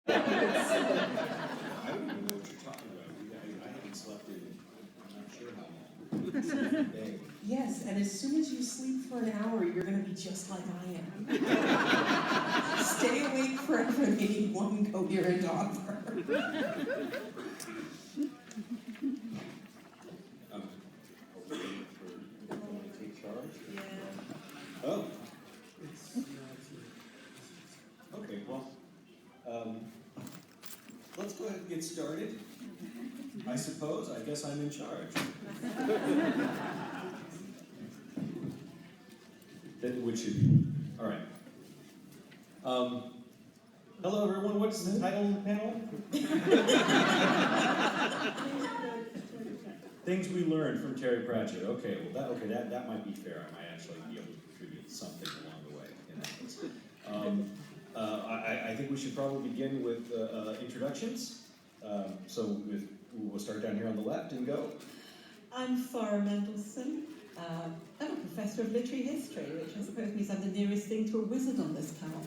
I don't even know what you're talking about. I haven't slept in, I'm not sure how long. Day. Yes, and as soon as you sleep for an hour, you're going to be just like I am. Stay awake forever, they need one coherent offer. Take charge? Yeah. Oh. Okay, well, let's go ahead and get started. I suppose. I guess I'm in charge. Which should be. All right. Hello, everyone. What's the title of the panel? Things we learned from Terry Pratchett. Okay, well, that might be fair. I might actually be able to contribute something along the way in that case. I think we should probably begin with introductions. So we'll start down here on the left and go. I'm Farah Mendlesohn. I'm a professor of literary history, which I suppose means I'm the nearest thing to a wizard on this panel.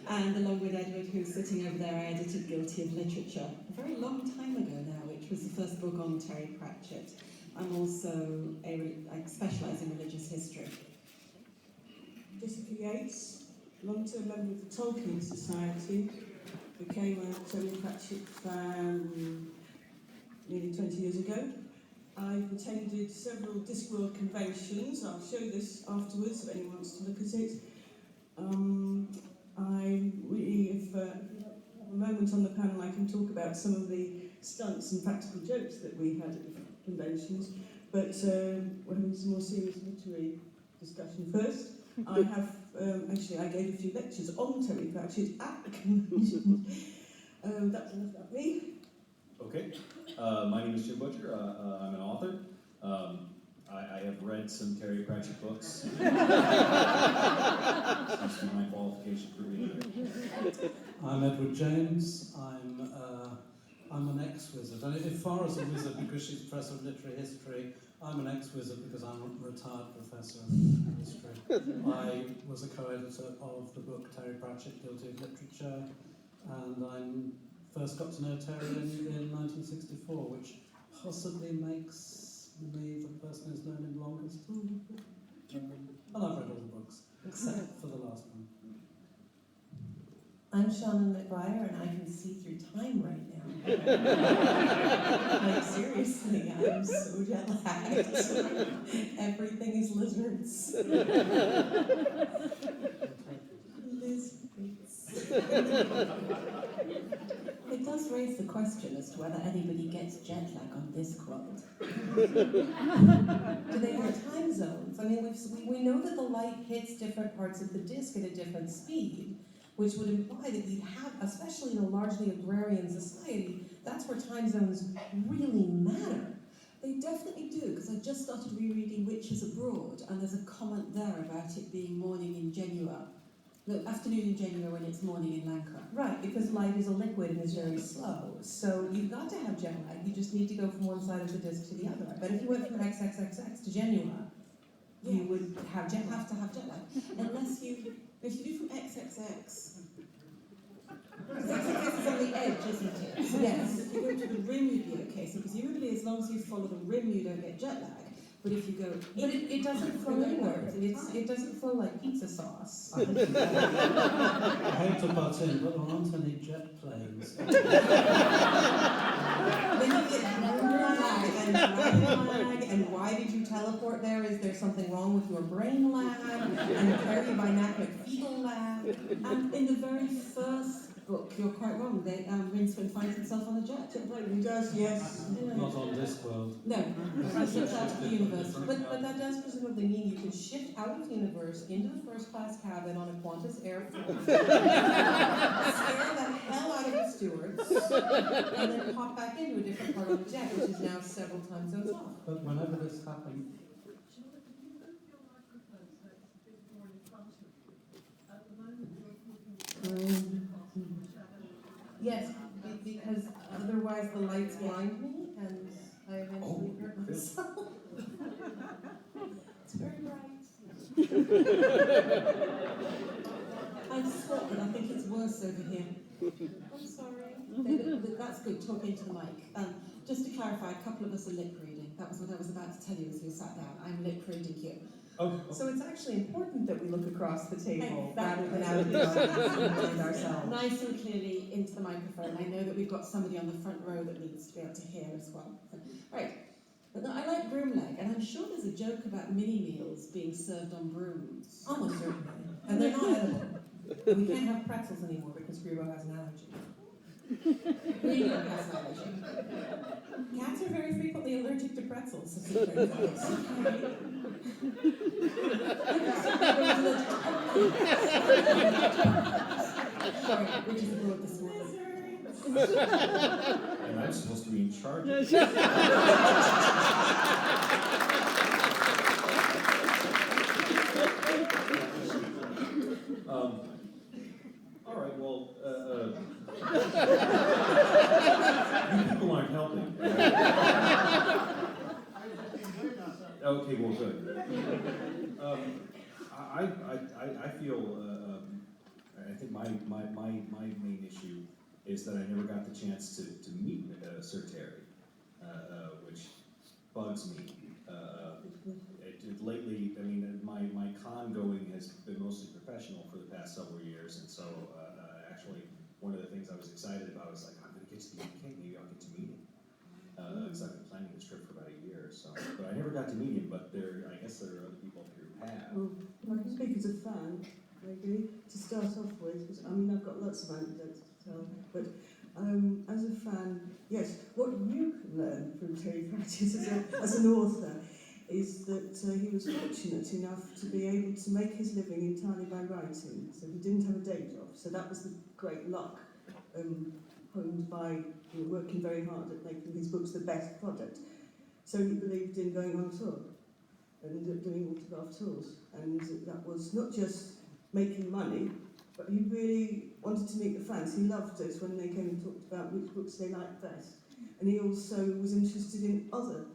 And along with Edward, who's sitting over there, I edited Guilty of Literature a very long time ago now, which was the first book on Terry Pratchett. I'm also I specialise in religious history. Jessica Yates, long-term member of the Tolkien Society, became a Terry Pratchett fan nearly 20 years ago. I've attended several Discworld conventions. I'll show this afterwards if anyone wants to look at it. I really, if a moment on the panel, I can talk about some of the stunts and practical jokes that we had at the conventions, but we're having some more serious literary discussion first. I have, actually, I gave a few lectures on Terry Pratchett at the convention. That's enough about me. Okay. My name is Jim Butcher. I'm an author. I have read some Terry Pratchett books. That's my qualification for reading it. I'm Edward James. I'm an ex-wizard. And if Farah's a wizard because she's professor of literary history, I'm an ex-wizard because I'm a retired professor of history. I was a co-editor of the book Terry Pratchett, Guilty of Literature, and I first got to know Terry in 1964, which possibly makes me the person who's known him longest. And I've read all the books, except for the last one. I'm Seanan McGuire, and I can see through time right now. Like, seriously, I'm so jet-lagged. Everything is lizards. It does raise the question as to whether anybody gets jet lag on Discworld. Do they have time zones? I mean, we know that the light hits different parts of the disk at a different speed, which would imply that you'd have, especially in a largely agrarian society, that's where time zones really matter. They definitely do, because I just started rereading Witches Abroad, and there's a comment there about it being morning in Genua. No, afternoon in Genua when it's morning in Lancre. Right, because light is a liquid and is very slow. So you've got to have jet lag. You just need to go from one side of the disk to the other. But if you went from XXXX to Genua, you would have jet lag. Unless you, if you do from XXX, because XXX is on the edge, isn't it? Yes. If you go to the rim, you'd be okay. So presumably, as long as you follow the rim, you don't get jet lag. But if you go, But it doesn't flow anywhere. It doesn't flow like pizza sauce. I hate to butt in, but there aren't any jet planes. then you get brain lag, And why did you teleport there? Is there something wrong with your brain lag? And peribimacular fetal lag? and in the very first book, you're quite wrong. Rincewind finds himself on a jet. He does, yes. Not on Discworld. No, he ships out of the universe. But that does presumably mean you can shift out of the universe into the first-class cabin on a Qantas Air Force, scare the hell out of the stewards, and then pop back into a different part of the jet, which is now several time zones off. But whenever this happened, Yes, because otherwise the lights blind me, and I eventually hurt myself. It's very bright. I swear, but I think it's worse over I'm sorry. That's good, talking to the mic. Just to clarify, a couple of us are lip reading. That was what I was about to tell you as we sat down. I'm lip reading you. Okay. So it's actually important that we look across the table Exactly. rather than out of the audience and behind ourselves. Nice and clearly into the microphone. I know that we've got somebody on the front row that needs to be able to hear as well. Right. But no, I like broom leg, and I'm sure there's a joke about mini meals being served on brooms. Almost certainly. And they're not edible. And we can't have pretzels anymore because Grebo has an allergy. Grebo has an allergy. Cats are very frequently allergic to pretzels. As it turns out. Sorry, which is the board this morning. And I'm supposed to be in charge. All right, well, you people aren't helping. Okay, well, good. I feel, I think my main issue is that I never got the chance to meet Sir Terry, which bugs me. Lately, I mean, my con going has been mostly professional for the past several years, and so actually one of the things I was excited about was like, I'm going to get to the UK, maybe I'll get to meet him. Because I've been planning this trip for about a year, so. But I never got to meet him, but I guess there are other people here who have. Well, I can speak as a fan, maybe, to start off with, because I mean, I've got lots of anecdotes to tell, but as a fan, yes, what you can learn from Terry Pratchett as an author is that he was fortunate enough to be able to make his living entirely by writing, so he didn't have a day job, so that was the great luck, honed by working very hard at making his books the best product. So he believed in going on tour and doing autograph tours, and that was not just making money, but he really wanted to meet the fans. He loved it when they came and talked about which books they liked best, and he also was interested in other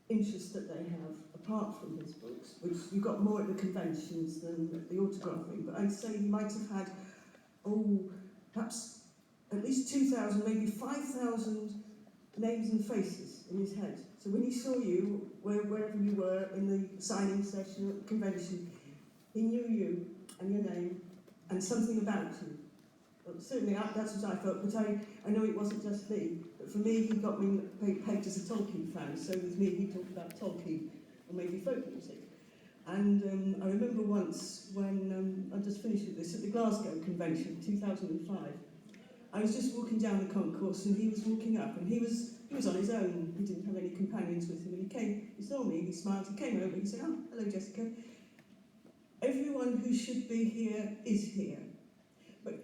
interests that they have apart from his books, which you got more at the conventions than at the autographing, but I'd say he might have had, perhaps at least 2,000, maybe 5,000 names and faces in his head. So when he saw you, wherever you were, in the signing session at the convention, he knew you and your name and something about you. Well, certainly that's what I felt, but I know it wasn't just me. But for me, he got me pegged as a Tolkien fan, so with me he talked about Tolkien or maybe folk music. And I remember once when, I just finished with this, at the Glasgow Convention, 2005, I was just walking down the concourse and he was walking up, and he was on his own, he didn't have any companions with him, and he saw me, he smiled, he came over, he said, "Oh, hello Jessica. Everyone who should be here is here." But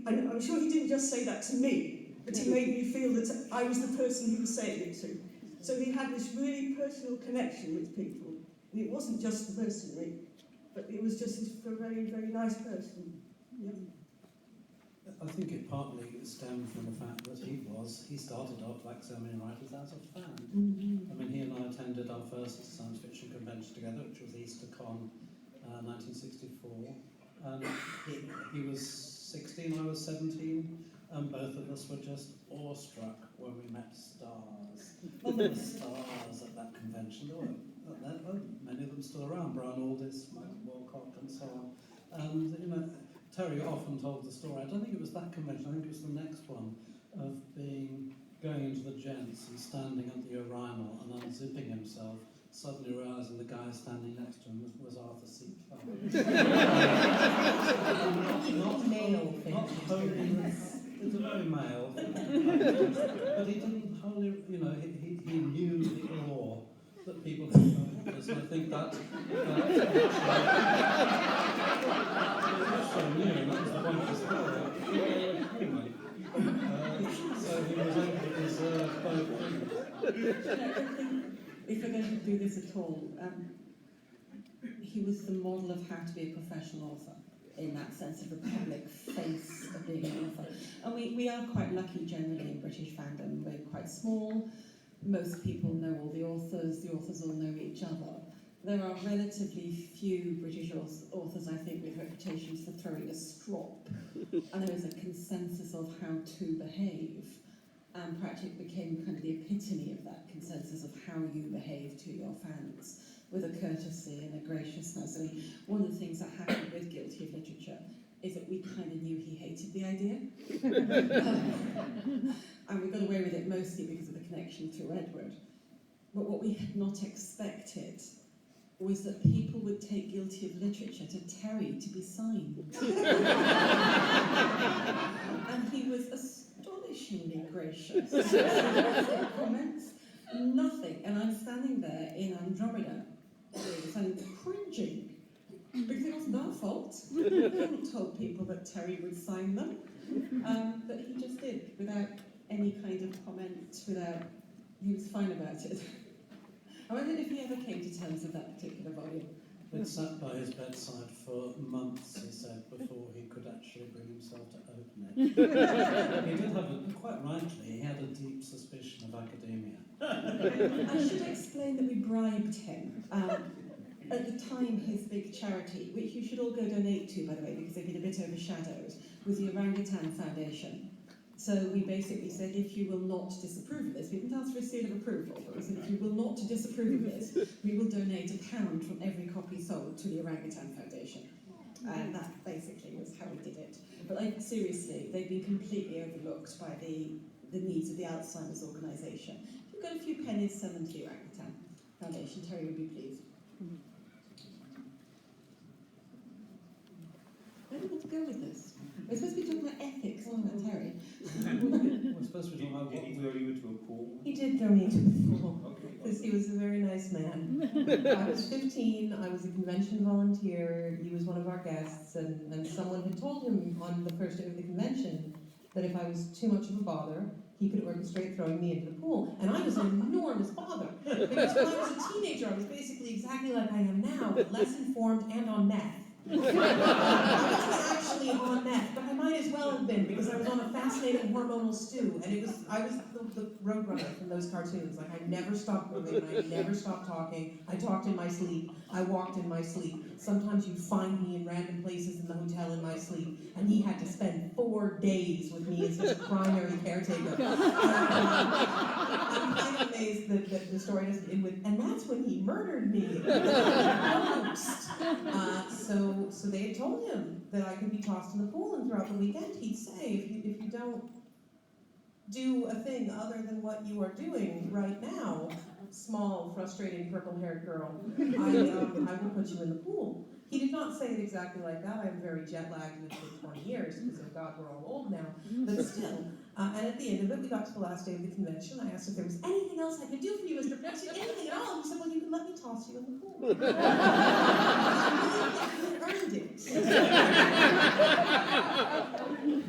I'm sure he didn't just say that to me, but he made me feel that I was the person he was saying it to. So he had this really personal connection with people, and it wasn't just the mercenary, but it was just this very, very nice person. Yeah. I think it partly stemmed from the fact that he started off, like so many writers, as a fan. Mm-hmm. I mean, he and I attended our first science fiction convention together, which was Eastercon 1964. He was 16, I was 17, and both of us were just awestruck when we met stars. Well, there were stars at that convention. There were many of them still around, Brian Aldiss, Michael Walcott, and so on. And, you know, Terry often told the story, I don't think it was that convention, I think it was the next one, of going into the gents and standing at the urinal and unzipping himself, suddenly realising the guy standing next to him was Arthur C. Clarke. not male thing. Not wholly, it's a very male thing. But he didn't wholly, you know, he knew the awe that people had for us. And I think that's so new, and that was the point of the story. So he was able to preserve both things. If we're going to do this at all, he was the model of how to be a professional author, in that sense of the public face of being an author. And we are quite lucky generally in British fandom. We're quite small. Most people know all the authors all know each other. There are relatively few British authors, I think, with reputations for throwing a strop. And there is a consensus of how to behave. And Pratchett became kind of the epitome of that consensus of how you behave to your fans, with a courtesy and a graciousness. I mean, one of the things that happened with Guilty of Literature is that we kind of knew he hated the idea. And we got away with it mostly because of the connection to Edward. But what we had not expected was that people would take Guilty of Literature to Terry to be signed. And he was astonishingly gracious. No comments, nothing. And I'm standing there in Andromeda, and cringing, because it wasn't our fault. We hadn't told people that Terry would sign them. But he just did, without any kind of comment, he was fine about it. I wondered if he ever came to terms with that particular volume. It sat by his bedside for months, he said, before he could actually bring himself to open it. He did have, quite rightly, he had a deep suspicion of academia. I should explain that we bribed him. At the time, his big charity, which you should all go donate to, by the way, because they've been a bit overshadowed, was the Orangutan Foundation. So we basically said, if you will not disapprove of this, we didn't ask for a seal of approval, but we said, if you will not disapprove of this, we will donate £1 from every copy sold to the Orangutan Foundation. And that basically was how we did it. But seriously, they've been completely overlooked by the needs of the Alzheimer's organisation. If you've got a few pennies, send them to the Orangutan Foundation. Terry would be pleased. Where do we want to go with this? We're supposed to be talking about ethics, not about Terry. We're supposed to be talking about Did what he we... throw you into a pool? He did throw me into the pool, Okay. because he was a very nice man. I was 15, I was a convention volunteer, he was one of our guests, and someone had told him on the first day of the convention that if I was too much of a bother, he could orchestrate throwing me into the pool. And I was an enormous bother, because when I was a teenager, I was basically exactly like I am now, but less informed and on meth. I wasn't actually on meth, but I might as well have been, because I was on a fascinating hormonal stew, and I was the roadrunner from those cartoons. Like, I never stopped moving, I never stopped talking. I talked in my sleep, I walked in my sleep. Sometimes you'd find me in random places in the hotel in my sleep, and he had to spend 4 days with me as his primary caretaker. I'm kind of amazed that the story doesn't end with, and that's when he murdered me. So they had told him that I could be tossed in the pool, and throughout the weekend he'd say, if you don't do a thing other than what you are doing right now, small, frustrating, purple-haired girl, I will put you in the pool. He did not say it exactly like that. I'm very jet-lagged, and it's been 20 years, because, oh God, we're all old now. But still, and at the end of it, we got to the last day of the convention. I asked if there was anything else I could do for you, Mr. Pratchett, anything at all. He said, well, you can let me toss you in the pool. I really think you earned it.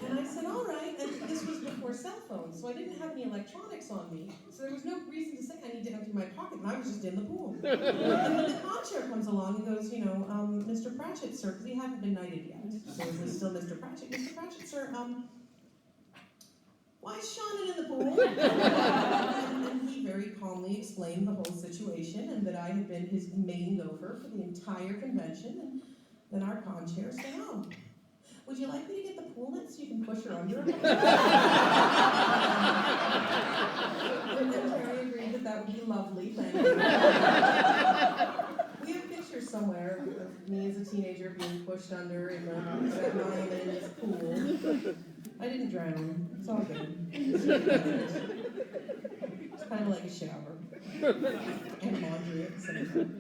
And I said, all right. And this was before cell phones, so I didn't have any electronics on me. So there was no reason to say I need to empty my pocket, and I was just in the pool. And then the concierge comes along and goes, Mr. Pratchett, sir, because he hadn't been knighted yet. So it was still Mr. Pratchett. Mr. Pratchett, sir, why is Seanan in the pool? And he very calmly explained the whole situation, and that I had been his main gopher for the entire convention. And then our concierge said, oh, would you like me to get the pool net so you can push her under? And Terry agreed that would be lovely, thank you. We have pictures somewhere of me as a teenager being pushed under in the Mayonnaise pool. I didn't drown. It's all good. It's kind of like a shower. And laundry at the same time.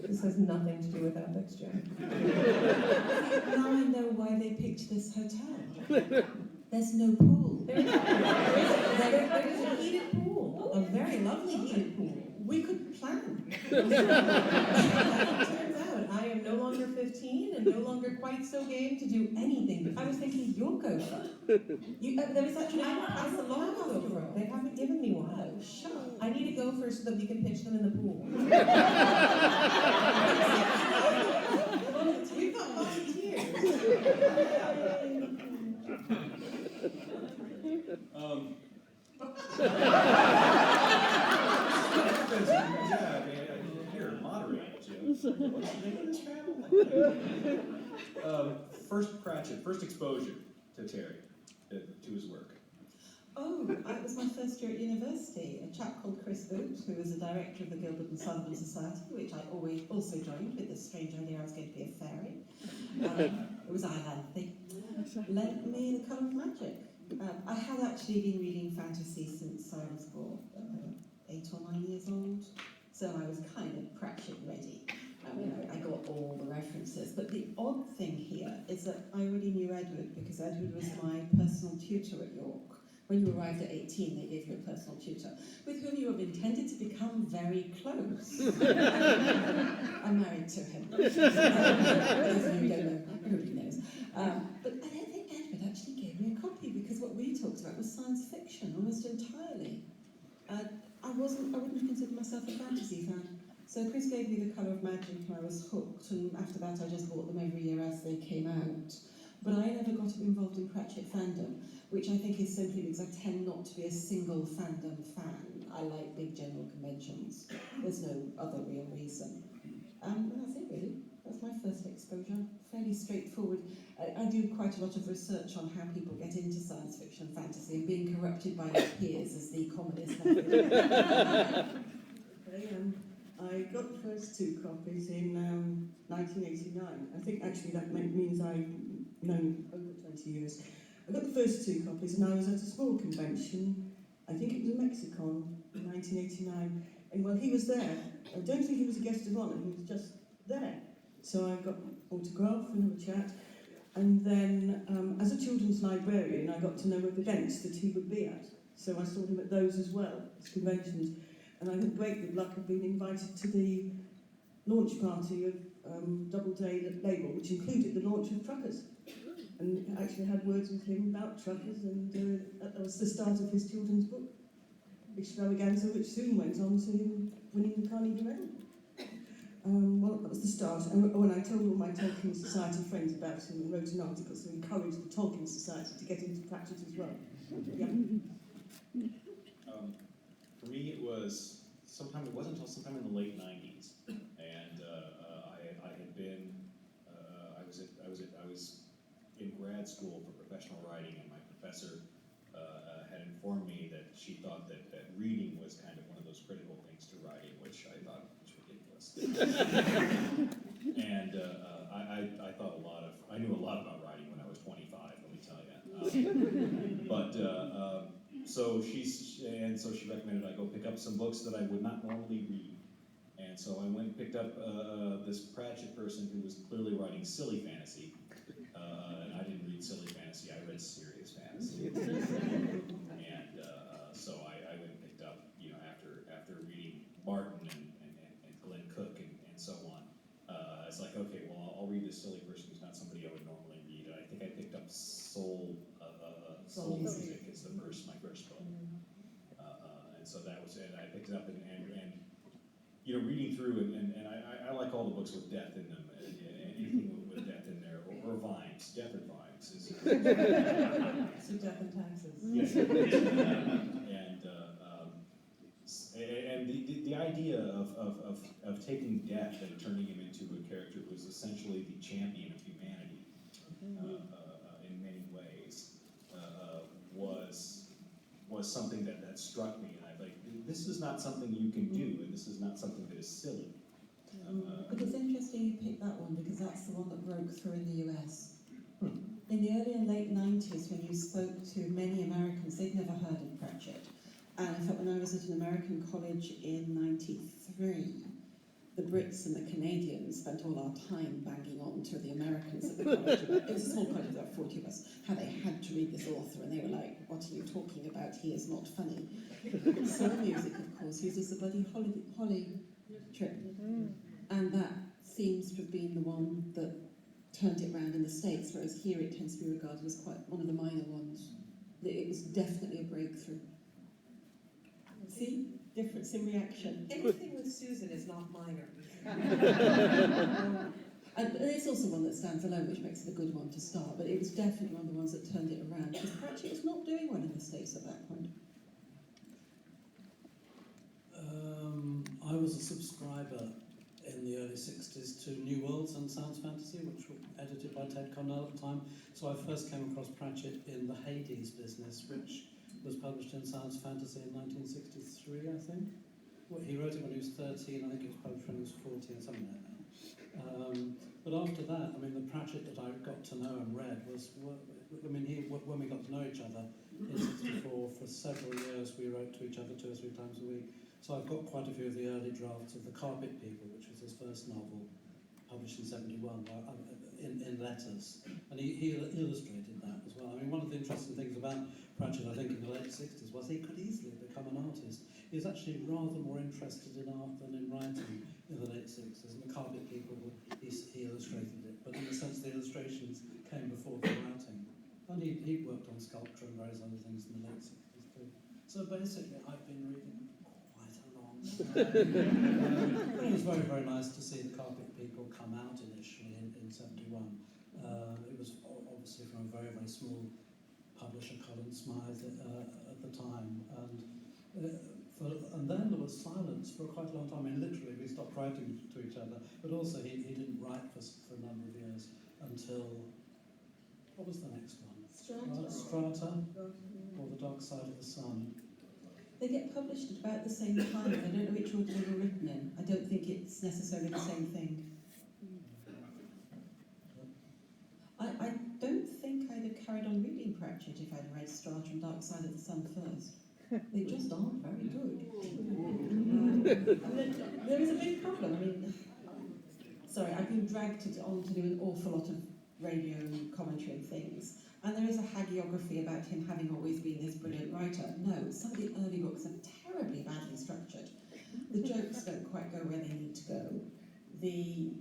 This has nothing to do with ethics, Jen. Now I know why they picked this hotel. There's no pool. There is a heated pool. A very lovely heated pool. We could plan. As it turns out, I am no longer 15 and no longer quite so game to do anything. I was thinking your gopher. There was actually I'm a long gopher. They haven't given me one. Oh, shut up. I need a gopher so that we can pitch them in the pool. We've got volunteers. Here, moderate, Jim. What's the name of this panel? First Pratchett, first exposure to Terry. to his work? Oh, it was my first year at university. A chap called Chris Boot, who was the director of the Gilbert and Sullivan Society, which I always also joined with this strange idea I was going to be a fairy. It was Iolanthe. Lent me The Colour of Magic. I had actually been reading fantasy since I was 8 or 9 years old, so I was kind of Pratchett ready. I got all the references, but the odd thing here is that I already knew Edward because Edward was my personal tutor at York. When you arrived at 18, they gave you a personal tutor, with whom you have intended to become very close. I'm married to him. For those of you who don't know, everybody knows. But I don't think Edward actually gave me a copy because what we talked about was science fiction almost entirely. I wouldn't consider myself a fantasy fan. So Chris gave me The Colour of Magic and I was hooked, and after that I just bought them every year as they came out. But I never got involved in Pratchett fandom, which I think is simply because I tend not to be a single fandom fan. I like big general conventions. There's no other real reason. And that's it really. That's my first exposure. Fairly straightforward. I do quite a lot of research on how people get into science fiction and fantasy, and being corrupted by their peers is the commonest method. I got the first 2 copies in 1989. I think actually that means I've known over 20 years. I got the first 2 copies and I was at a small convention, I think it was a Mexicon in 1989, and while he was there, I don't think he was a guest of honour, he was just there. So I got an autograph and had a chat, and then as a children's librarian I got to know events that he would be at. So I saw him at those as well, as conventions. And I had great good luck of being invited to the launch party of Doubleday Label, which included the launch of Truckers. And I actually had words with him about Truckers, and that was the start of his children's book extravaganza, which soon went on to him winning the Carnegie Medal. Well, that was the start. And when I told all my Tolkien Society friends about him and wrote an article to encourage the Tolkien Society to get into Pratchett as well. Yeah. For me, it wasn't until sometime in the late 90s, and I had been, I was in grad school for professional writing, and my professor had informed me that she thought that reading was kind of one of those critical things to writing, which I thought was ridiculous. And I thought I knew a lot about writing when I was 25, let me tell you. So she recommended I go pick up some books that I would not normally read. And so I went and picked up this Pratchett person who was clearly writing silly fantasy. And I didn't read silly fantasy, I read serious fantasy. And so I went and picked up, after reading Martin and Glenn Cook and so on. It's like, okay, well, I'll read this silly person who's not somebody I would normally read. And I think I picked up Soul Music is my first book. And so that was it. I picked it up and reading through it, and I like all the books with death in them, anything with death in there, or vines, death and vines. So death and taxes. Yes. And the idea of taking death and turning him into a character who was essentially the champion of humanity in many ways was something that struck me, and I like, this is not something you can do, and this is not something that is silly. But it's interesting you picked that one because that's the one that broke through in the US. In the early and late 90s, when you spoke to many Americans, they'd never heard of Pratchett. And in fact, when I was at an American college in '93, the Brits and the Canadians spent all our time banging on to the Americans at the college. It was a small college, about 40 of us, how they had to read this author, and they were like, what are you talking about? He is not funny. Soul Music, of course, uses the bloody holly trip. And that seems to have been the one that turned it around in the States, whereas here it tends to be regarded as quite one of the minor ones. It was definitely a breakthrough. See? Difference in reaction. Anything with Susan is not minor. And it's also one that stands alone, which makes it a good one to start, but it was definitely one of the ones that turned it around, because Pratchett was not doing well in the States at that point. I was a subscriber in the early 60s to New Worlds and Science Fantasy, which were edited by Ted Cornell at the time. So I first came across Pratchett in the Hades business, which was published in Science Fantasy in 1963, I think. Well, he wrote it when he was 13, I think it was published when he was 14, something like that. But after that, I mean, the Pratchett that I got to know and read was, I mean, when we got to know each other in 64, for several years we wrote to each other 2 or 3 times a week. So I've got quite a few of the early drafts of The Carpet People, which was his first novel, published in 71, in letters. And he illustrated that as well. I mean, one of the interesting things about Pratchett, I think, in the late 60s was he could easily become an artist. He was actually rather more interested in art than in writing in the late 60s. And The Carpet People, he illustrated it. But in a sense, the illustrations came before the writing. And he worked on sculpture and various other things in the late 60s too. So basically, I've been reading quite a long time. But it was very, very nice to see The Carpet People come out initially in 71. It was obviously from a very, very small publisher, Colin Smythe, at the time. And then there was silence for quite a long time. I mean, literally, we stopped writing to each other. But also, he didn't write for a number of years until, what was the next one? Strata, or The Dark Side of the Sun. They get published at about the same time. I don't know which order they were written in. I don't think it's necessarily the same thing. I don't think I'd have carried on reading Pratchett if I'd read Strata and Dark Side of the Sun first. They just aren't very good. There is a big problem. I mean, sorry, I've been dragged on to do an awful lot of radio commentary and things. And there is a hagiography about him having always been this brilliant writer. No, some of the early books are terribly badly structured. The jokes don't quite go where they need to go. The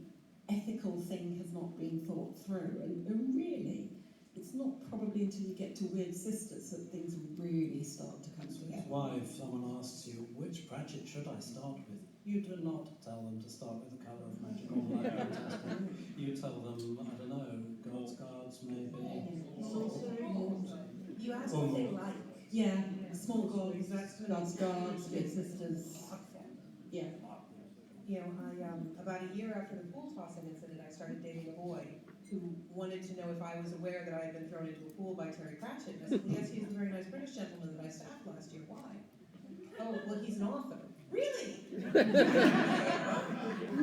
ethical thing has not been thought through. And really, it's not probably until you get to Weird Sisters that things really start to come together. That's why if someone asks you, which Pratchett should I start with, you do not tell them to start with The Colour of Magic or Light Fantastic. You tell them, I don't know, God's Guards maybe. You asked what they like. Yeah, Small Gods, God's Guards, Big Sisters. Yeah. You know, about a year after the pool tossing incident, I started dating a boy who wanted to know if I was aware that I had been thrown into a pool by Terry Pratchett. And I said, well, yes, he's a very nice British gentleman that I staffed last year. Why? Oh, well, he's an author. Really? I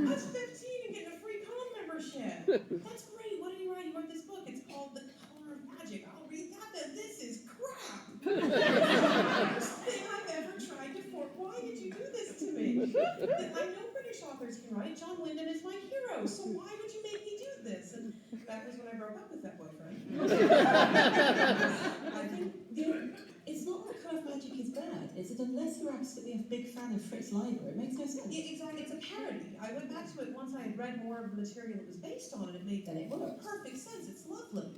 was 15 and getting a free con membership. That's great. What did he write? He wrote this book. It's called The Colour of Magic. I'll read that then. This is crap. Worst thing I've ever tried to form. Why did you do this to me? I know British authors can write. John Wyndham is my hero. So why would you make me do this? And that was when I broke up with that boyfriend. I think it's not that Colour of Magic is bad. It's that unless you're absolutely a big fan of Fritz Leiber, it makes no sense. Yeah, exactly. It's a parody. I went back to it once I had read more of the material it was based on, and it made perfect sense. It's lovely.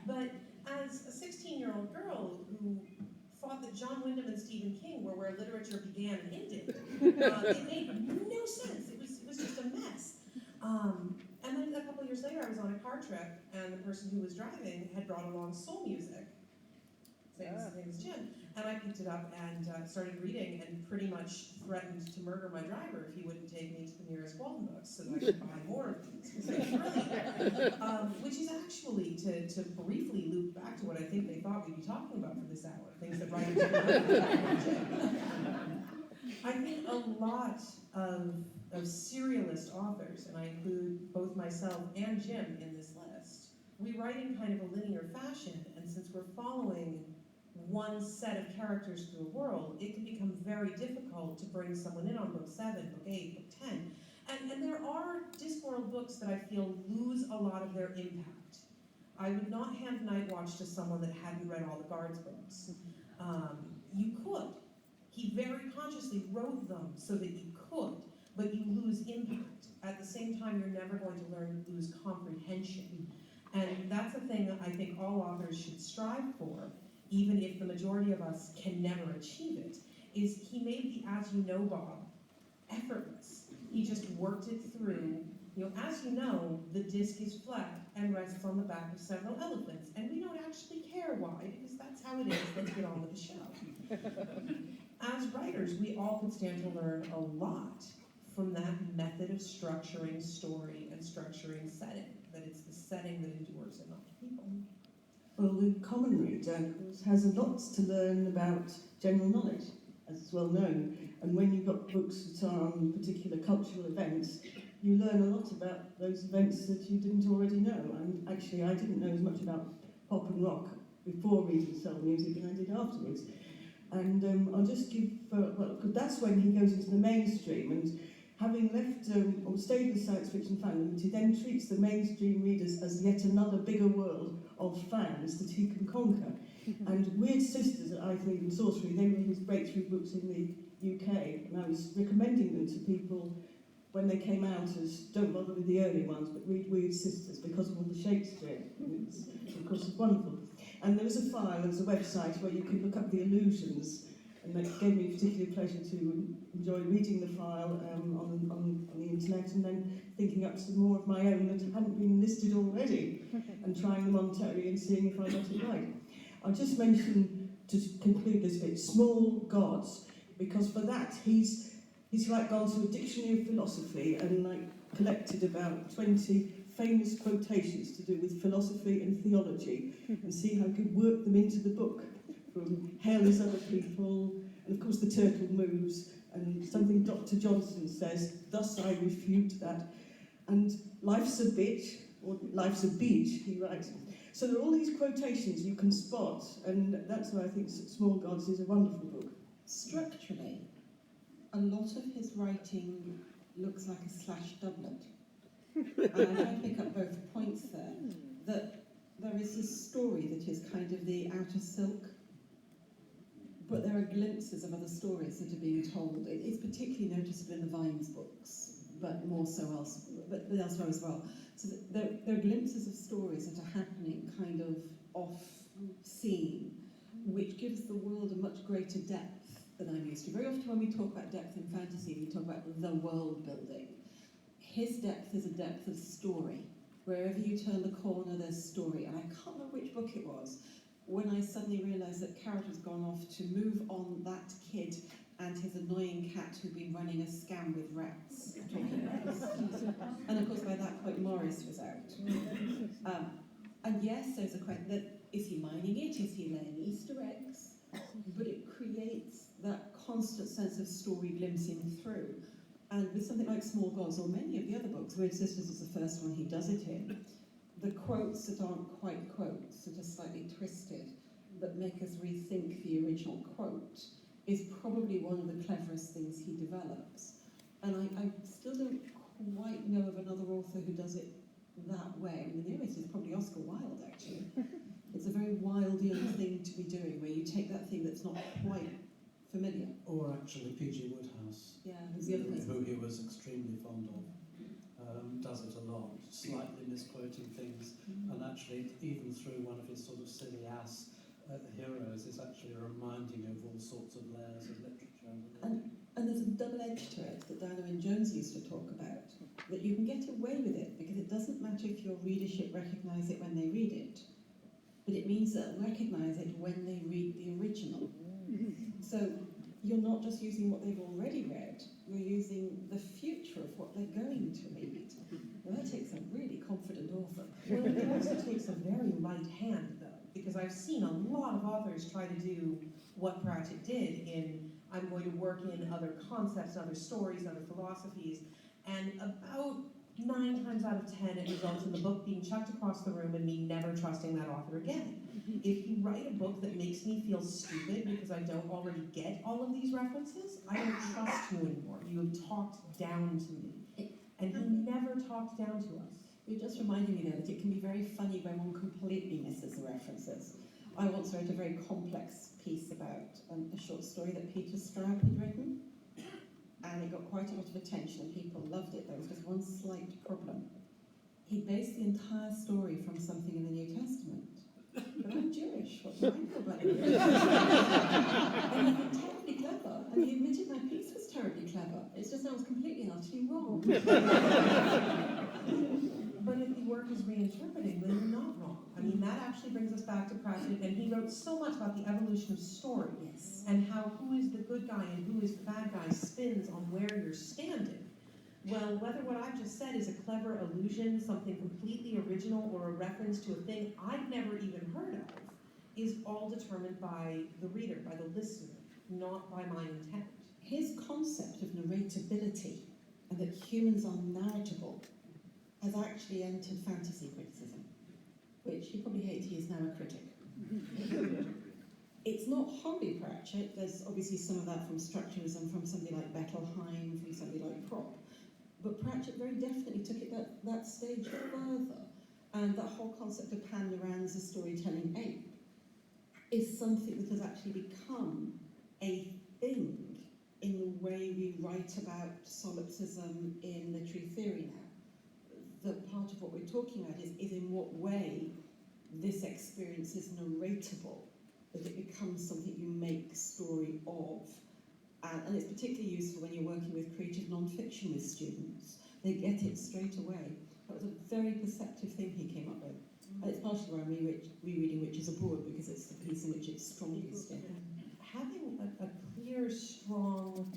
But as a 16-year-old girl who thought that John Wyndham and Stephen King were where literature began and ended, it made no sense. It was just a mess. And then a couple of years later, I was on a car trip, and the person who was driving had brought along soul music. His name is Jim. And I picked it up and started reading and pretty much threatened to murder my driver if he wouldn't take me to the nearest Walden Books so that I could buy more of these. Because they're brilliant. Which is actually, to briefly loop back to what I think they thought we'd be talking about for this hour, things that writers do. I think a lot of serialist authors, and I include both myself and Jim in this list, we write in kind of a linear fashion, and since we're following one set of characters through a world, it can become very difficult to bring someone in on book 7, book 8, book 10. And there are Discworld books that I feel lose a lot of their impact. I would not hand Night Watch to someone that hadn't read all the Guards books. You could. He very consciously wrote them so that you could, but you lose impact. At the same time, you're never going to lose comprehension. And that's a thing that I think all authors should strive for, even if the majority of us can never achieve it, is he made the As You Know Bob effortless. He just worked it through. You know, as you know, the disc is flat and rests on the back of several elephants, and we don't actually care why, because that's how it is. Let's get on with the show. As writers, we all could stand to learn a lot from that method of structuring story and structuring setting, that it's the setting that endures and not the people. Well, the common reader has a lot to learn about general knowledge, as is well known. And when you've got books that are on particular cultural events, you learn a lot about those events that you didn't already know. And actually, I didn't know as much about pop and rock before reading soul music than I did afterwards. And I'll just give, well, because that's when he goes into the mainstream, and having left or stayed with science fiction fandom, he then treats the mainstream readers as yet another bigger world of fans that he can conquer. And Weird Sisters, I think, and Sorcery, they were his breakthrough books in the UK, and I was recommending them to people when they came out as, don't bother with the early ones, but read Weird Sisters because of all the Shakespeare. And it's, of course, it's wonderful. And there was a file, there's a website where you could look up the allusions, and that gave me particular pleasure to enjoy reading the file on the internet, and then thinking up some more of my own that hadn't been listed already, and trying them on Terry and seeing if I got it right. I'll just mention, to conclude this bit, Small Gods, because for that he's like gone to a dictionary of philosophy and like collected about 20 famous quotations to do with philosophy and theology, and see how he could work them into the book, from Hell is Other People, and of course the turtle moves, and something Dr. Johnson says, thus I refute that, and life's a bitch, or life's a beach, he writes. So there are all these quotations you can spot, and that's why I think Small Gods is a wonderful book. Structurally, a lot of his writing looks like a slash doublet. And I try to pick up both points there, that there is this story that is kind of the outer silk, but there are glimpses of other stories that are being told. It's particularly noticeable in the Vines books, but more so elsewhere as well. So there are glimpses of stories that are happening kind of off-scene, which gives the world a much greater depth than I'm used to. Very often when we talk about depth in fantasy, we talk about the world building. His depth is a depth of story. Wherever you turn the corner, there's story. And I can't remember which book it was, when I suddenly realised that Carrot has gone off to move on that kid and his annoying cat who'd been running a scam with rats, talking rats. And of course by that point Morris was out. And yes, there's a question that, is he mining it, is he laying Easter eggs? But it creates that constant sense of story glimpsing through. And with something like Small Gods, or many of the other books, Weird Sisters is the first one he does it in, the quotes that aren't quite quotes, that are slightly twisted, that make us rethink the original quote, is probably one of the cleverest things he develops. And I still don't quite know of another author who does it that way. I mean, the nearest is probably Oscar Wilde, actually. It's a very Wildean thing to be doing, where you take that thing that's not quite familiar. Or actually P.G. Woodhouse, Yeah, who's the other person? who he was extremely fond of, does it a lot, slightly misquoting things, and actually even through one of his sort of silly ass heroes is actually reminding of all sorts of layers of literature. And there's a double edge to it that Diana and Jones used to talk about, that you can get away with it because it doesn't matter if your readership recognise it when they read it, but it means that they'll recognise it when they read the original. So you're not just using what they've already read, you're using the future of what they're going to read. Well, that takes a really confident author. Well, it also takes a very light hand, though, because I've seen a lot of authors try to do what Pratchett did in, I'm going to work in other concepts, other stories, other philosophies, and about 9 times out of 10 it results in the book being chucked across the room and me never trusting that author again. If you write a book that makes me feel stupid because I don't already get all of these references, I don't trust you anymore. You have talked down to me. And he never talked down to us. You're just reminding me now that it can be very funny when one completely misses the references. I once wrote a very complex piece about a short story that Peter Straub had written, and it got quite a lot of attention and people loved it. There was just one slight problem. He based the entire story from something in the New Testament. But I'm Jewish, what do I know about it? And he was terribly clever, and he admitted my piece was terribly clever. It's just I was completely and utterly wrong. But if the work is reinterpreting, then you're not wrong. I mean, that actually brings us back to Pratchett, and he wrote so much about the evolution of story, Yes. and how who is the good guy and who is the bad guy spins on where you're standing. Well, whether what I've just said is a clever allusion, something completely original, or a reference to a thing I've never even heard of, is all determined by the reader, by the listener, not by my intent. His concept of narratability and that humans are narratable has actually entered fantasy criticism, which you probably hate, he is now a critic. It's not wholly Pratchett. There's obviously some of that from structuralism, from somebody like Bettelheim, from somebody like Prop. But Pratchett very definitely took it that stage further. And that whole concept of Pandorans as a storytelling ape is something that has actually become a thing in the way we write about solipsism in literary theory now. The part of what we're talking about is in what way this experience is narratable, that it becomes something you make story of. And it's particularly useful when you're working with creative non-fiction with students. They get it straight away. That was a very perceptive thing he came up with. And it's partially why I'm rereading Witches Abroad, because it's the piece in which it's strongest in. Having a clear, strong,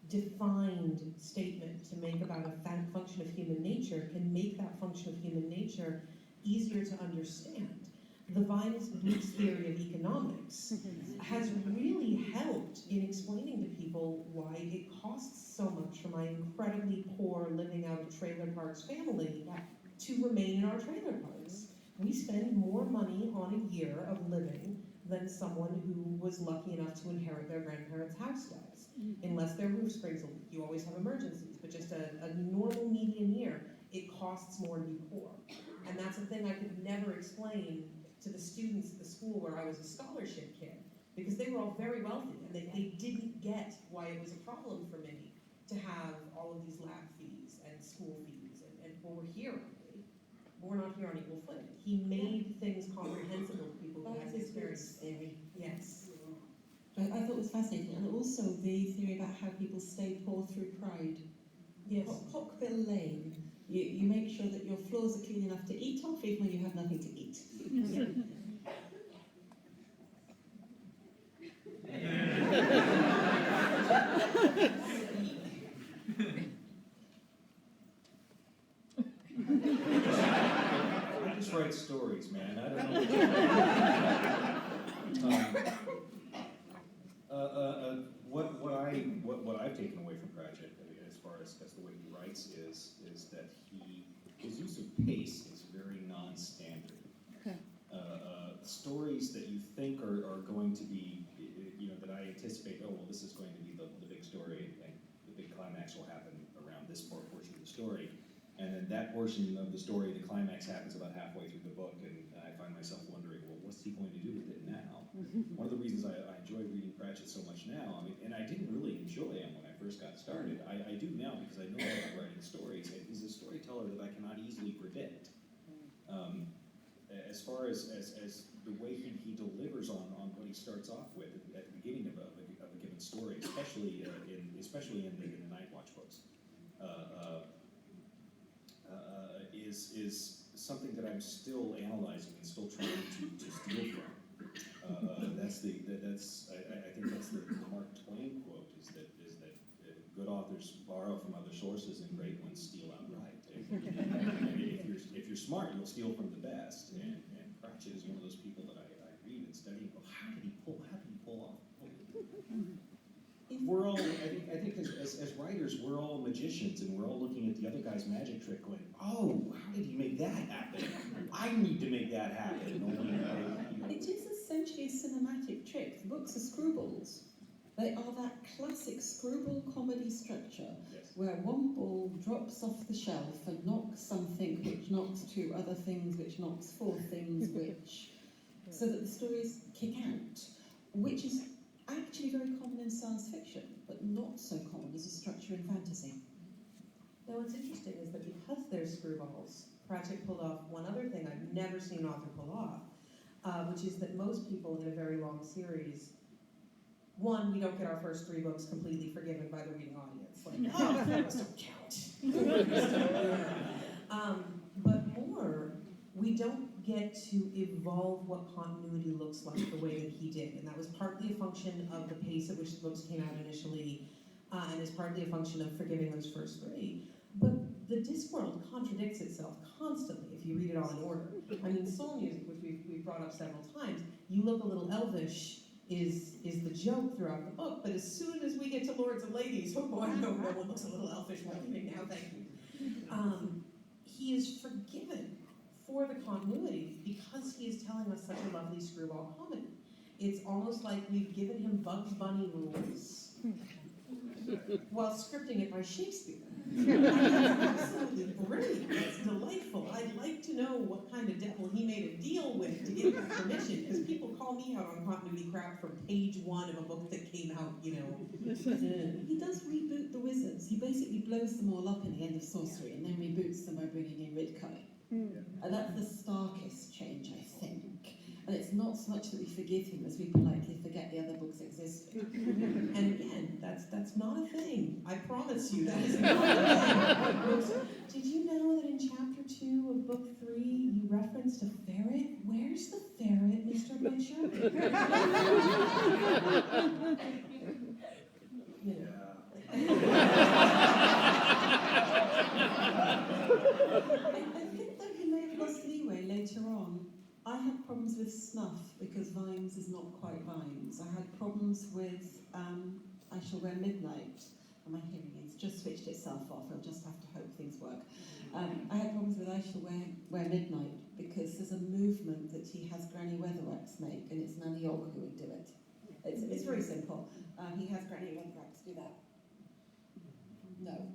defined statement to make about a function of human nature can make that function of human nature easier to understand. The Vine's theory of economics has really helped in explaining to people why it costs so much for my incredibly poor living out of trailer parks family to remain in our trailer parks. We spend more money on a year of living than someone who was lucky enough to inherit their grandparents' house does. Unless their roof springs a leak, you always have emergencies, but just a normal median year, it costs more to be poor. And that's a thing I could never explain to the students at the school where I was a scholarship kid, because they were all very wealthy, and they didn't get why it was a problem for me to have all of these lab fees and school fees, and well, we're here, but we're not here on equal footing. He made things comprehensible to people who had experience. Theory. Yes. I thought it was fascinating, and also the theory about how people stay poor through pride. Yes. Hockville Lane. You make sure that your floors are clean enough to eat off, even when you have nothing to eat. I just write stories, man. I don't know. What I've taken away from Pratchett, as far as the way he writes, is that his use of pace is very non-standard. Stories that you think are going to be, that I anticipate, oh well, this is going to be the big story, and the big climax will happen around this portion of the story. And then that portion of the story, the climax happens about halfway through the book, and I find myself wondering, well, what's he going to do with it now? One of the reasons I enjoy reading Pratchett so much now, and I didn't really enjoy him when I first got started, I do now because I know about writing stories, and he's a storyteller that I cannot easily predict. As far as the way he delivers on what he starts off with at the beginning of a given story, especially in the Night Watch books, is something that I'm still analyzing and still trying to steal from. I think that's the Mark Twain quote, is that good authors borrow from other sources and great ones steal outright. And if you're smart, you'll steal from the best. And Pratchett is one of those people that I read and study and go, how did he pull off? We're all, I think as writers, we're all magicians, and we're all looking at the other guy's magic trick going, oh, how did he make that happen? I need to make that happen. It is essentially a cinematic trick. The books are screwballs. They are that classic screwball comedy structure, Yes. where one ball drops off the shelf and knocks something, which knocks two other things, which knocks four things, which... so that the stories kick out, which is actually very common in science fiction, but not so common as a structure in fantasy. Now what's interesting is that because they're screwballs, Pratchett pulled off one other thing I've never seen an author pull off, which is that most people in a very long series, one, we don't get our first 3 books completely forgiven by the reading audience. Like, oh, that doesn't count. But more, we don't get to evolve what continuity looks like the way that he did. And that was partly a function of the pace at which the books came out initially, and is partly a function of forgiving those first 3. But the Discworld contradicts itself constantly if you read it all in order. I mean, soul music, which we've brought up several times, you look a little elvish is the joke throughout the book, but as soon as we get to Lords and Ladies, oh boy, no one looks a little elfish like me now, thank you. He is forgiven for the continuity because he is telling us such a lovely screwball comedy. It's almost like we've given him Bugs Bunny rules while scripting it by Shakespeare. And that's absolutely brilliant. It's delightful. I'd like to know what kind of devil he made a deal with to get that permission, because people call me out on continuity crap from page 1 of a book that came out, He does reboot the wizards. He basically blows them all up in the end of Sorcery and then reboots them by bringing in Ridcoy. And that's the starkest change, I think. And it's not so much that we forgive him as we politely forget the other books existed. And again, that's not a thing. I promise you, that is not a thing. Did you know that in chapter 2 of book 3, you referenced a ferret? Where's the ferret, Mr. Bishop? You know. I think that he may have lost leeway later on. I had problems with snuff because Vimes is not quite Vimes. I had problems with I Shall Wear Midnight, and my hearing aids just switched itself off. I'll just have to hope things work. I had problems with I Shall Wear Midnight because there's a movement that he has Granny Weatherwax make, and it's Nanny Ogg who would do it. It's very simple. He has Granny Weatherwax do that. No.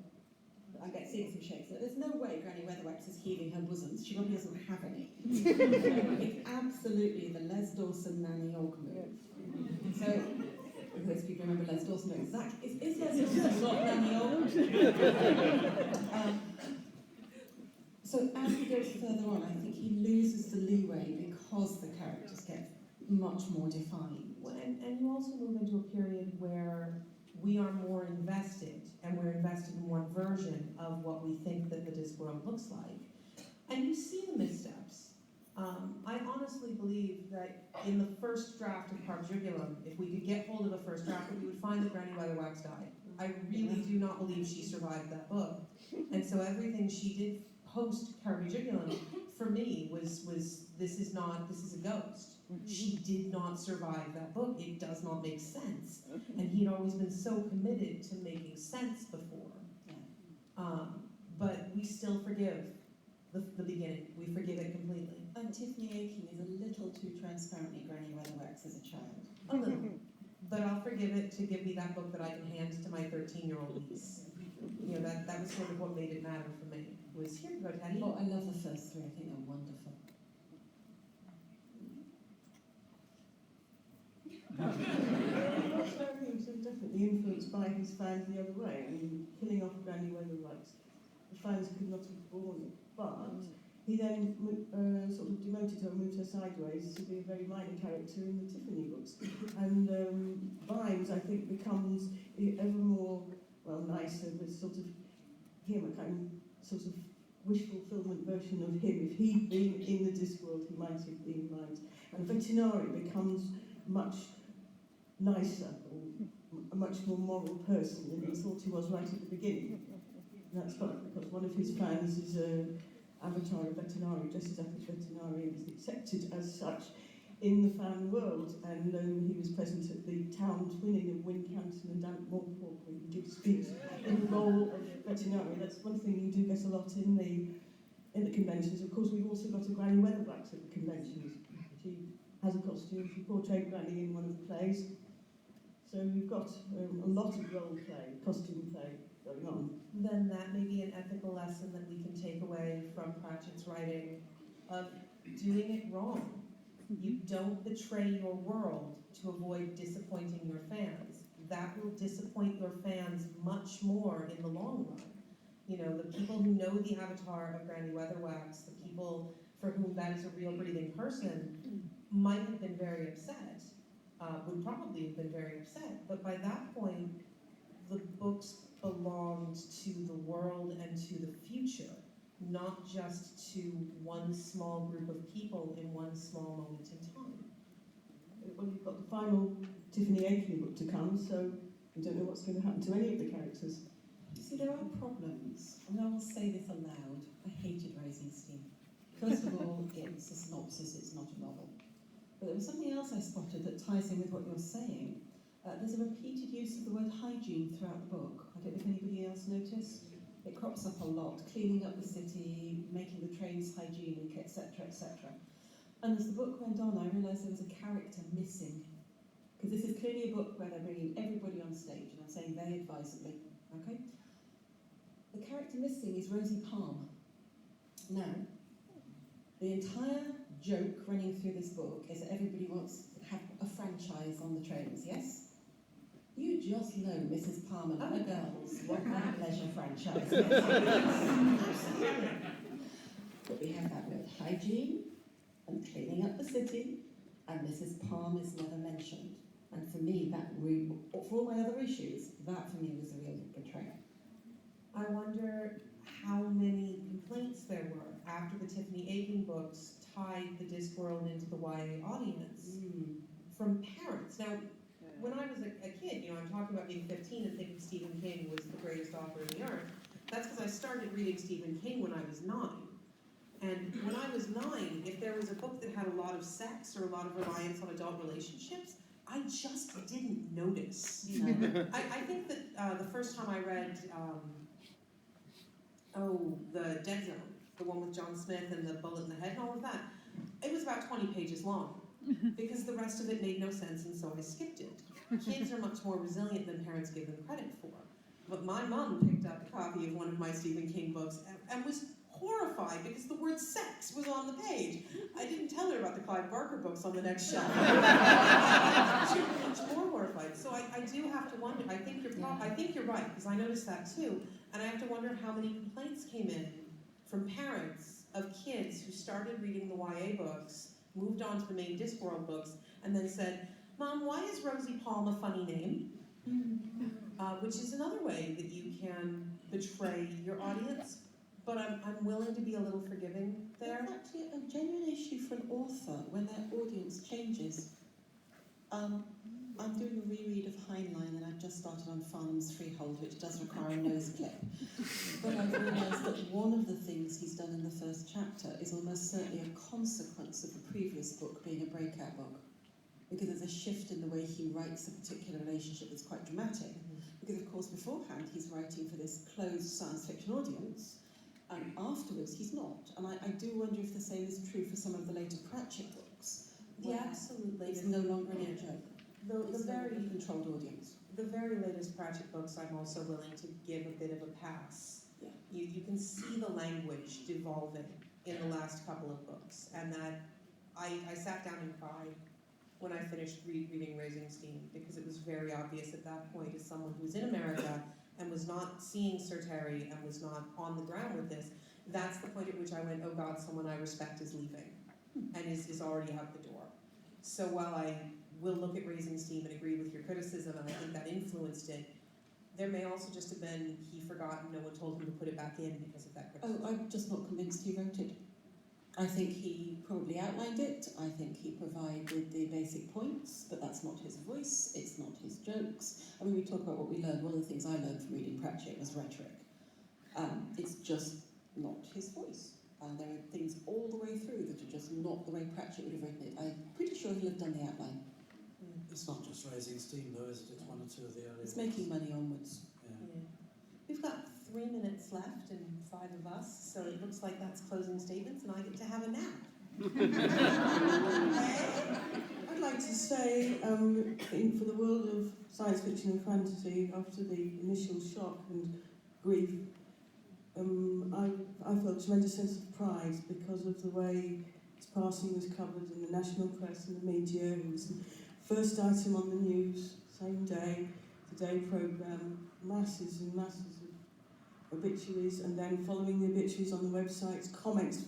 I'm seeing some shakes. There's no way Granny Weatherwax is heaving her bosoms. She probably doesn't have any. It's absolutely the Les Dawson Nanny Ogg move. So, those people remember Les Dawson know exactly. Is Les Dawson not Nanny Ogg? So as he goes further on, I think he loses the leeway because the characters get much more defined. Well, and you also move into a period where we are more invested, and we're invested in one version of what we think that the Discworld looks like. And you see the missteps. I honestly believe that in the first draft of Parjugulum, if we could get hold of the first draft, we would find that Granny Weatherwax died. I really do not believe she survived that book. And so everything she did post Parjugulum, for me, was this is a ghost. She did not survive that book. It does not make sense. And he'd always been so committed to making sense before. But we still forgive the beginning. We forgive it completely. And Tiffany Aching is a little too transparently Granny Weatherwax as a child. A little. But I'll forgive it to give me that book that I can hand to my 13-year-old niece. You know, that was sort of what made it matter for me. Was here you go, Teddy. Oh, I love the first 3. I think they're wonderful. He was definitely influenced by his fans the other way. I mean, killing off Granny Weatherwax, the fans could not have borne it. But he then sort of demoted her and moved her sideways to be a very minor character in the Tiffany books. And Vimes, I think, becomes ever more, well, nicer, but sort of him, a kind of sort of wish fulfillment version of him. If he'd been in the Discworld, he might have been Vimes. And Vetinari becomes much nicer, or a much more moral person than he thought he was right at the beginning. And that's fine, because one of his fans is an avatar of Vetinari, dresses up as Vetinari, and is accepted as such in the fan world. And he was present at the town twinning of Wincanton and Montfort, where he did speak in the role of Vetinari. That's one thing you do get a lot in the conventions. Of course, we've also got a Granny Weatherwax at the conventions. She has a costume. She portrayed Granny in one of the plays. So we've got a lot of role play, costume play going on. Then that may be an ethical lesson that we can take away from Pratchett's writing of doing it wrong. You don't betray your world to avoid disappointing your fans. That will disappoint your fans much more in the long run. You know, the people who know the avatar of Granny Weatherwax, the people for whom that is a real breathing person, might have been very upset, would probably have been very upset. But by that point, the books belonged to the world and to the future, not just to one small group of people in one small moment in time. Well, you've got the final Tiffany Aching book to come, so we don't know what's going to happen to any of the characters. See, there are problems, and I will say this aloud. I hated Raising Steam. First of all, it's a synopsis, it's not a novel. But there was something else I spotted that ties in with what you're saying. There's a repeated use of the word hygiene throughout the book. I don't know if anybody else noticed. It crops up a lot, cleaning up the city, making the trains hygienic, etc., etc. And as the book went on, I realised there was a character missing. Because this is clearly a book where they're bringing everybody on stage, and I'm saying very advisedly, okay? The character missing is Rosie Palm. Now, the entire joke running through this book is that everybody wants to have a franchise on the trains, yes? You just know Mrs. Palmer and the girls want that leisure franchise. Absolutely. But we have that word hygiene and cleaning up the city, and Mrs. Palm is never mentioned. And for me, for all my other issues, that for me was a real betrayal. I wonder how many complaints there were after the Tiffany Aching books tied the Discworld into the YA audience from parents. Now, when I was a kid, I'm talking about being 15 and thinking Stephen King was the greatest author in the earth. That's because I started reading Stephen King when I was 9. And when I was 9, if there was a book that had a lot of sex or a lot of reliance on adult relationships, I just didn't notice. I think that the first time I read, the Dead Zone, the one with John Smith and the bullet in the head and all of that, it was about 20 pages long because the rest of it made no sense, and so I skipped it. Kids are much more resilient than parents give them credit for. But my mom picked up a copy of one of my Stephen King books and was horrified because the word sex was on the page. I didn't tell her about the Clive Barker books on the next shelf. She was much more horrified. So I do have to wonder, I think you're right, because I noticed that too, and I have to wonder how many complaints came in from parents of kids who started reading the YA books, moved on to the main Discworld books, and then said, Mom, why is Rosie Palm a funny name? Which is another way that you can betray your audience. But I'm willing to be a little forgiving there. It's actually a genuine issue for an author when their audience changes. I'm doing a reread of Heinlein, and I've just started on Farnham's Freehold, which does require a nose clip. But I've realised that one of the things he's done in the first chapter is almost certainly a consequence of the previous book being a breakout book. Because there's a shift in the way he writes a particular relationship that's quite dramatic. Because, of course, beforehand, he's writing for this closed science fiction audience, and afterwards, he's not. And I do wonder if the same is true for some of the later Pratchett books. Yeah, absolutely. It's no longer a joke. The very controlled audience. The very latest Pratchett books, I'm also willing to give a bit of a pass. Yeah. You can see the language devolving in the last couple of books, and that I sat down and cried when I finished reading Raising Steam, because it was very obvious at that point, as someone who was in America and was not seeing Sir Terry and was not on the ground with this, that's the point at which I went, oh God, someone I respect is leaving and is already out the door. So while I will look at Raising Steam and agree with your criticism, and I think that influenced it, there may also just have been he forgot and no one told him to put it back in because of that criticism. Oh, I'm just not convinced he wrote it. I think he probably outlined it, I think he provided the basic points, but that's not his voice, it's not his jokes. I mean, we talk about what we learned. One of the things I learned from reading Pratchett was rhetoric. It's just not his voice. There are things all the way through that are just not the way Pratchett would have written it. I'm pretty sure he'll have done the outline. It's not just Raising Steam, though, is it? It's one or two of the earlier It's ones. making money onwards. Yeah. We've got 3 minutes left and 5 of us, so it looks like that's closing statements and I get to have a nap. I'd like to say, for the world of science fiction and fantasy, after the initial shock and grief, I felt a tremendous sense of pride because of the way his passing was covered in the national press and the media. It was the first item on the news, same day, the day programme, masses and masses of obituaries, and then following the obituaries on the websites, comments,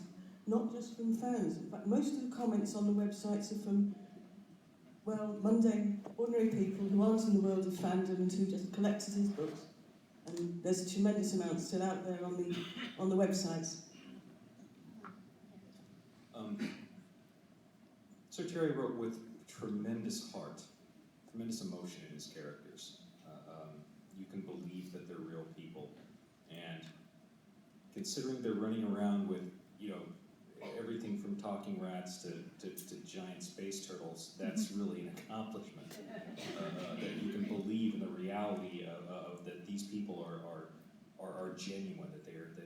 not just from fans. In fact, most of the comments on the websites are from, well, mundane, ordinary people who aren't in the world of fandom and who just collected his books. And there's a tremendous amount still out there on the websites. Sir Terry wrote with tremendous heart, tremendous emotion in his characters. You can believe that they're real people. And considering they're running around with, everything from talking rats to giant space turtles, that's really an accomplishment. That you can believe in the reality of that these people are genuine, that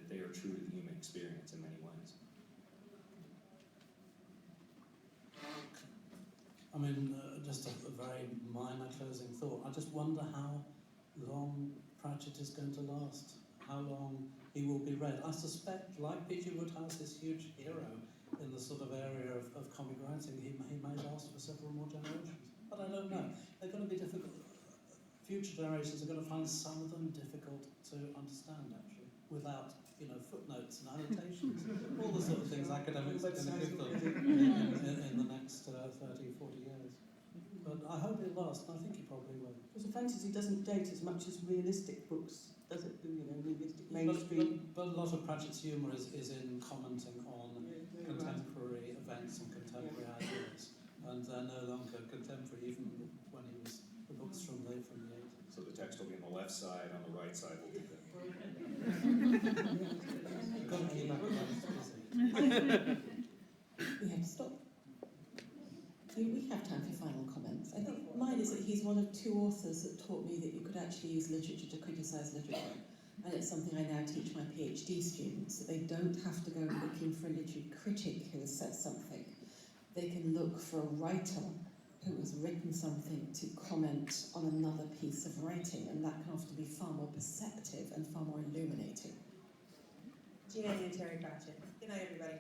they are true to the human experience in many ways. I mean, just a very minor closing thought. I just wonder how long Pratchett is going to last, how long he will be read. I suspect, like P.G. Wodehouse, this huge hero in the sort of area of comic writing, he may last for several more generations. But I don't know. They're going to be difficult. Future generations are going to find some of them difficult to understand, actually, without, footnotes and annotations, all the sort of things academics are going to give them in the next 30, 40 years. But I hope it lasts, and I think it probably will. Because fantasy doesn't date as much as realistic books, does it? Realistic mainstream. But a lot of Pratchett's humour is in commenting on contemporary events and contemporary ideas, and they're no longer contemporary, even when he was the books from the 80s. So the text will be on the left side, on the right side will be the... You've got to keep up with that. We have to stop. We have time for final comments. I think mine is that he's one of two authors that taught me that you could actually use literature to criticise literature. And it's something I now teach my PhD students, that they don't have to go looking for a literary critic who has said something. They can look for a writer who has written something to comment on another piece of writing, and that can often be far more perceptive and far more illuminating. Seanan and Terry Pratchett. Good night, everybody.